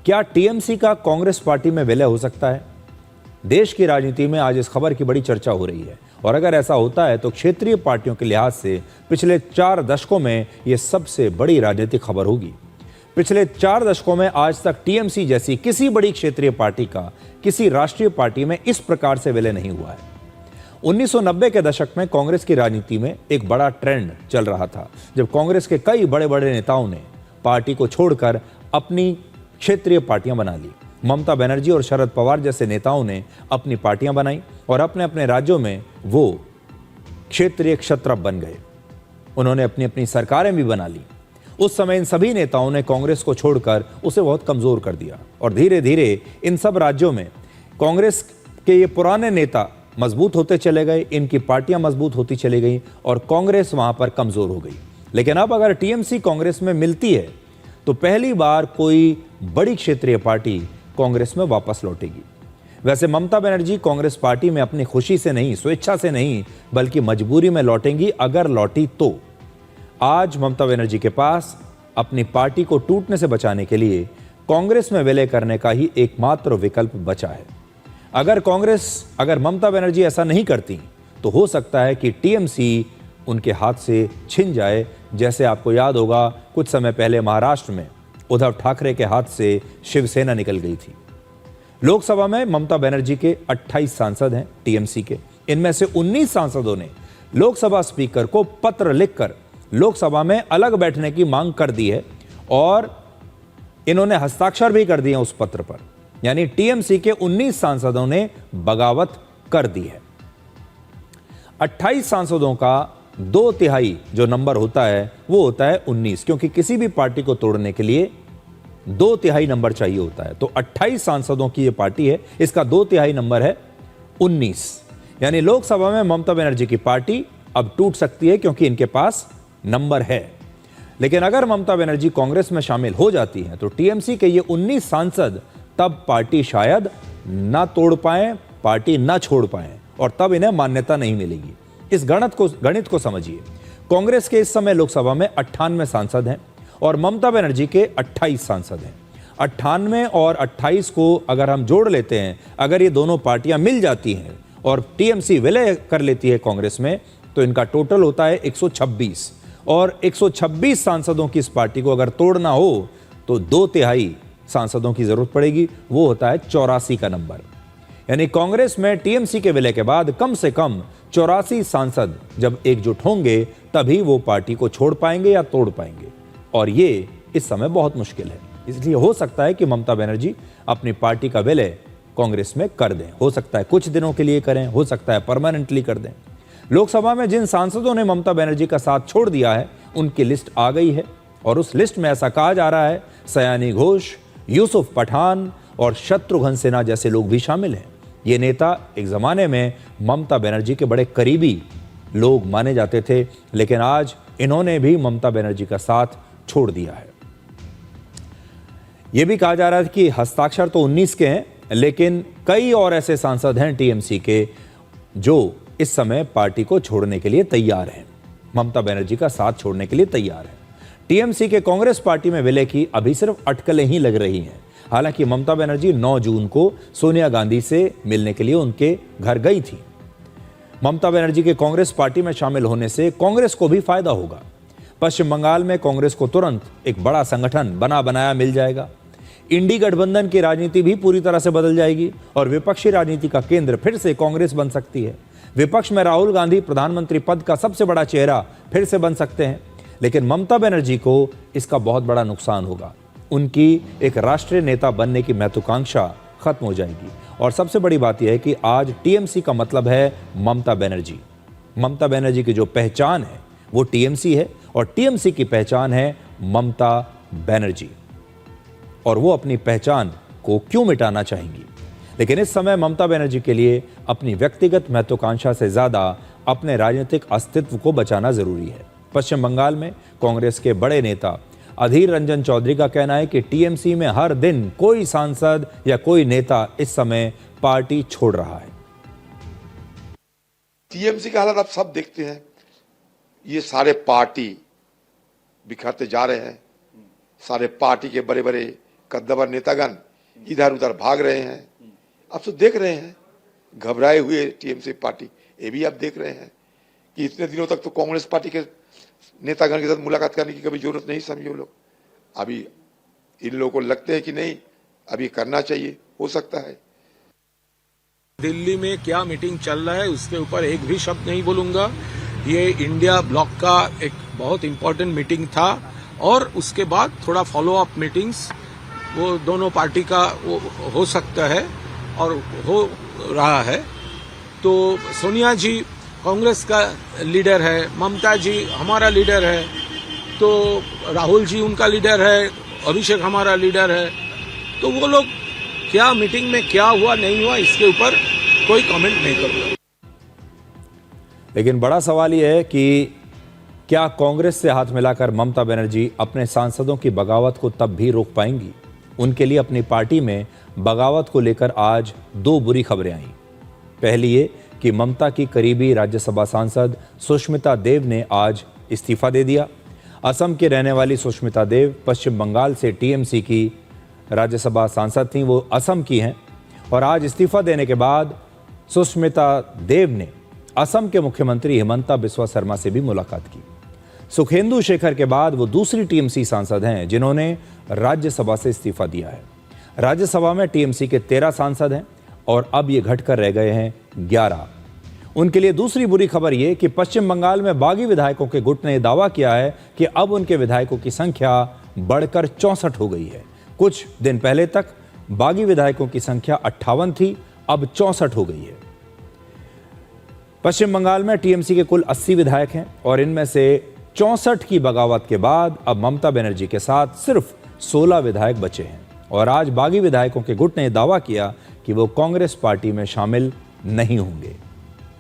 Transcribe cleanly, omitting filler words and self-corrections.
क्या टीएमसी का कांग्रेस पार्टी में विलय हो सकता है? देश की राजनीति में आज इस खबर की बड़ी चर्चा हो रही है और अगर ऐसा होता है तो क्षेत्रीय पार्टियों के लिहाज से पिछले 4 दशकों में यह सबसे बड़ी राजनीतिक खबर होगी। पिछले 4 दशकों में आज तक टीएमसी जैसी किसी बड़ी क्षेत्रीय पार्टी का किसी राष्ट्रीय पार्टी में इस प्रकार से विलय नहीं हुआ है। 1990 के दशक में कांग्रेस की राजनीति में एक बड़ा ट्रेंड चल रहा था जब कांग्रेस के कई बड़े बड़े नेताओं ने पार्टी को छोड़कर अपनी क्षेत्रीय पार्टियां बना ली। ममता बनर्जी और शरद पवार जैसे नेताओं ने अपनी पार्टियां बनाई और अपने अपने राज्यों में वो क्षेत्रीय क्षत्रप बन गए। उन्होंने अपनी अपनी सरकारें भी बना ली। उस समय इन सभी नेताओं ने कांग्रेस को छोड़कर उसे बहुत कमजोर कर दिया और धीरे धीरे इन सब राज्यों में कांग्रेस के ये पुराने नेता मजबूत होते चले गए, इनकी पार्टियां मजबूत होती चली गई और कांग्रेस वहां पर कमजोर हो गई। लेकिन अब अगर टीएमसी कांग्रेस में मिलती है तो पहली बार कोई बड़ी क्षेत्रीय पार्टी कांग्रेस में वापस लौटेगी। वैसे ममता बनर्जी कांग्रेस पार्टी में अपनी खुशी से नहीं, स्वेच्छा से नहीं, बल्कि मजबूरी में लौटेंगी। अगर लौटी तो आज ममता बनर्जी के पास अपनी पार्टी को टूटने से बचाने के लिए कांग्रेस में विलय करने का ही एकमात्र विकल्प बचा है। अगर ममता बनर्जी ऐसा नहीं करती तो हो सकता है कि टीएमसी उनके हाथ से छिन जाए। जैसे आपको याद होगा कुछ समय पहले महाराष्ट्र में उद्धव ठाकरे के हाथ से शिवसेना निकल गई थी। लोकसभा में ममता बनर्जी के 28 सांसद हैं टीएमसी के। इनमें से 19 सांसदों ने लोकसभा स्पीकर को पत्र लिखकर लोकसभा में अलग बैठने की मांग कर दी है और इन्होंने हस्ताक्षर भी कर दिए उस पत्र पर। यानी टीएमसी के 19 सांसदों ने बगावत कर दी है। 28 सांसदों का 2/3 जो नंबर होता है वो होता है 19, क्योंकि किसी भी पार्टी को तोड़ने के लिए 2/3 नंबर चाहिए होता है। तो 28 सांसदों की ये पार्टी है, इसका 2/3 नंबर है 19। यानी लोकसभा में ममता बनर्जी की पार्टी अब टूट सकती है क्योंकि इनके पास नंबर है। लेकिन अगर ममता बनर्जी कांग्रेस में शामिल हो जाती है तो टीएमसी के ये 19 सांसद तब पार्टी शायद ना तोड़ पाए, पार्टी ना छोड़ पाए और तब इन्हें मान्यता नहीं मिलेगी। इस गणित को समझिए। कांग्रेस के इस समय लोकसभा में 98 सांसद हैं और ममता बनर्जी के 28 सांसद हैं। 98 और 28 को अगर हम जोड़ लेते हैं, अगर ये दोनों पार्टियां मिल जाती हैं और टीएमसी विलय कर लेती है कांग्रेस में, तो इनका टोटल होता है 126 और 126 सांसदों की इस पार्टी को अगर तोड़ना हो तो 2/3 सांसदों की जरूरत पड़ेगी। वो होता है 84 का नंबर। यानी कांग्रेस में टीएमसी के विलय के बाद कम से कम 84 सांसद जब एकजुट होंगे तभी वो पार्टी को छोड़ पाएंगे या तोड़ पाएंगे और ये इस समय बहुत मुश्किल है। इसलिए हो सकता है कि ममता बनर्जी अपनी पार्टी का विलय कांग्रेस में कर दें। हो सकता है कुछ दिनों के लिए करें, हो सकता है परमानेंटली कर दें। लोकसभा में जिन सांसदों ने ममता बनर्जी का साथ छोड़ दिया है उनकी लिस्ट आ गई है और उस लिस्ट में ऐसा कहा जा रहा है सयानी घोष, यूसुफ पठान और शत्रुघ्न सिन्हा जैसे लोग भी शामिल हैं। ये नेता एक जमाने में ममता बनर्जी के बड़े करीबी लोग माने जाते थे, लेकिन आज इन्होंने भी ममता बनर्जी का साथ छोड़ दिया है। यह भी कहा जा रहा है कि हस्ताक्षर तो 19 के हैं, लेकिन कई और ऐसे सांसद हैं टीएमसी के जो इस समय पार्टी को छोड़ने के लिए तैयार हैं, ममता बनर्जी का साथ छोड़ने के लिए तैयार हैं। टीएमसी के कांग्रेस पार्टी में विलय की अभी सिर्फ अटकलें ही लग रही हैं। हालांकि ममता बनर्जी 9 जून को सोनिया गांधी से मिलने के लिए उनके घर गई थी। ममता बनर्जी के कांग्रेस पार्टी में शामिल होने से कांग्रेस को भी फायदा होगा। पश्चिम बंगाल में कांग्रेस को तुरंत एक बड़ा संगठन बना बनाया मिल जाएगा। इंडी गठबंधन की राजनीति भी पूरी तरह से बदल जाएगी और विपक्षी राजनीति का केंद्र फिर से कांग्रेस बन सकती है। विपक्ष में राहुल गांधी प्रधानमंत्री पद का सबसे बड़ा चेहरा फिर से बन सकते हैं, लेकिन ममता बनर्जी को इसका बहुत बड़ा नुकसान होगा। उनकी एक राष्ट्रीय नेता बनने की महत्वाकांक्षा खत्म हो जाएगी और सबसे बड़ी बात यह है कि आज टीएमसी का मतलब है ममता बनर्जी। ममता बनर्जी की जो पहचान है वो टीएमसी है और टीएमसी की पहचान है ममता बनर्जी और वो अपनी पहचान को क्यों मिटाना चाहेंगी। लेकिन इस समय ममता बनर्जी के लिए अपनी व्यक्तिगत महत्वाकांक्षा से ज्यादा अपने राजनीतिक अस्तित्व को बचाना जरूरी है। पश्चिम बंगाल में कांग्रेस के बड़े नेता अधीर रंजन चौधरी का कहना है कि टीएमसी में हर दिन कोई सांसद या कोई नेता इस समय पार्टी छोड़ रहा है। टीएमसी का हालात आप सब देखते हैं, ये सारे पार्टी बिखरते जा रहे हैं। सारे पार्टी के बड़े बड़े कद्दावर नेतागण इधर उधर भाग रहे हैं। आप तो देख रहे हैं घबराए हुए टीएमसी पार्टी, ये भी आप देख रहे हैं कि इतने दिनों तक तो कांग्रेस पार्टी के नेतागण के साथ मुलाकात करने की कभी जरूरत नहीं समझे वो लोग। अभी इन लोगों को लगते हैं कि नहीं अभी करना चाहिए, हो सकता है। दिल्ली में क्या मीटिंग चल रहा है उसके ऊपर एक भी शब्द नहीं बोलूंगा। ये इंडिया ब्लॉक का एक बहुत इंपॉर्टेंट मीटिंग था और उसके बाद थोड़ा फॉलो अप मीटिंग्स वो दोनों पार्टी का वो हो सकता है और हो रहा है। तो सोनिया जी कांग्रेस का लीडर है, ममता जी हमारा लीडर है, तो राहुल जी उनका लीडर है, अभिषेक हमारा लीडर है। तो वो लोग क्या मीटिंग में क्या हुआ नहीं हुआ इसके ऊपर कोई कमेंट नहीं करूंगा। लेकिन बड़ा सवाल यह है कि क्या कांग्रेस से हाथ मिलाकर ममता बनर्जी अपने सांसदों की बगावत को तब भी रोक पाएंगी? उनके लिए अपनी पार्टी में बगावत को लेकर आज दो बुरी खबरें आईं। पहली ये कि ममता की करीबी राज्यसभा सांसद सुष्मिता देव ने आज इस्तीफा दे दिया। असम की रहने वाली सुष्मिता देव पश्चिम बंगाल से टीएमसी की राज्यसभा सांसद थीं, वो असम की हैं और आज इस्तीफा देने के बाद सुष्मिता देव ने असम के मुख्यमंत्री हिमंता बिस्वा शर्मा से भी मुलाकात की। सुखेंदु शेखर के बाद वो दूसरी टीएमसी सांसद हैं जिन्होंने राज्यसभा से इस्तीफा दिया है। राज्यसभा में टीएमसी के 13 सांसद हैं और अब ये घटकर रह गए हैं 11। उनके लिए दूसरी बुरी खबर ये कि पश्चिम बंगाल में बागी विधायकों के गुट ने दावा किया है कि अब उनके विधायकों की संख्या बढ़कर 64 हो गई है। कुछ दिन पहले तक बागी विधायकों की संख्या 58 थी, अब 64 हो गई है। पश्चिम बंगाल में टीएमसी के कुल 80 विधायक हैं और इनमें से 64 की बगावत के बाद अब ममता बनर्जी के साथ सिर्फ 16 विधायक बचे हैं और आज बागी विधायकों के गुट ने दावा किया कि वो कांग्रेस पार्टी में शामिल नहीं होंगे।